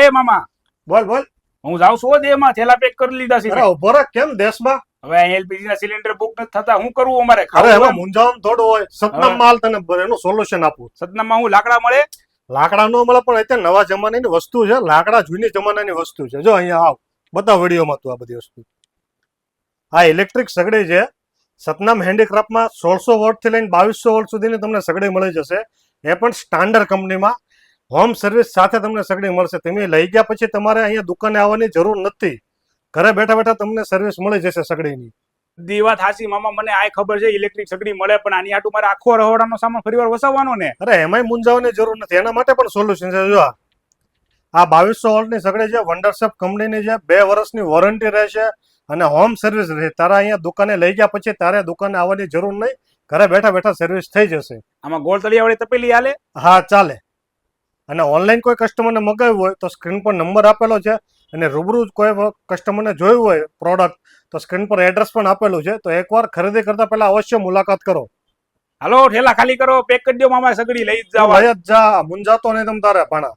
એ મામા બોલ બોલ. હું જાઉં છું દેમાં થેલા પેક કરી લીધા છે અરે ઉભો રહે, કેમ દેશમાં? હવે એલપીજી ના સિલિન્ડર બુક નથી થતા, શું કરવું અમારે? અરે ખાવું એમાં હોય? મૂંઝાવાનું થોડું હોય. સતનામ માલ તને એનું સોલ્યુશન આપું. સતનામાં હું લાકડા મળે? લાકડા નો મળે, પણ અત્યારે નવા જમાનાની વસ્તુ છે. લાકડા જૂની જમાનાની વસ્તુ છે. જો અહીંયા આવ, બધા વિડીયોમાં તું આ બધી વસ્તુ. આ ઇલેક્ટ્રિક સગડી છે. સતનામ હેન્ડીક્રાફ્ટમાં 1600 વોટ થી લઈને 2200 વોટ સુધીની તમને સગડી મળી જશે. એ પણ સ્ટાન્ડર્ડ કંપનીમાં હોમ સર્વિસ સાથે તમને સગડી મળશે. તમે લઈ ગયા પછી તમારે અહીંયા દુકાને આવવાની જરૂર નથી. ઘરે બેઠા બેઠા તમને સર્વિસ મળી જશે સગડીની. દી વાત હાચી મામા, મને આ ખબર છે ઇલેક્ટ્રિક સગડી મળે, પણ આની આટું મારે આખો રહોડાનો સામાન ફરીવાર વસાવવાનો ને. અરે એમાંય મૂંઝાવાની જરૂર નથી. એના માટે પણ સોલ્યુશન છે. જો આ 2200 વોલ્ટની સગડી છે, વંડરસેફ કંપનીની છે. 2 વર્ષની વોરંટી રહેશે અને હોમ સર્વિસ રહે. તારા અહીંયા દુકાને લઈ ગયા પછી તારે દુકાને આવવાની જરૂર નહીં. ઘરે બેઠા બેઠા સર્વિસ થઈ જશે. આમાં ગોળ તળિયા વાળી તપેલી હાલે? હા ચાલે. અને ઓનલાઈન કોઈ કસ્ટમરને મગાવ્યું હોય તો સ્ક્રીન પર નંબર આપેલો છે, અને રૂબરૂ કોઈ કસ્ટમરને જોયું હોય પ્રોડક્ટ તો સ્ક્રીન પર એડ્રેસ પણ આપેલું છે. તો એકવાર ખરીદી કરતા પહેલા અવશ્ય મુલાકાત કરો. હાલો ઠેલા ખાલી કરો, પેક કરી દો મામા, સગડી લઈ જ જાવ. લઈ જ જા, મૂંઝાતો નહીં તમ તારે ભાણા.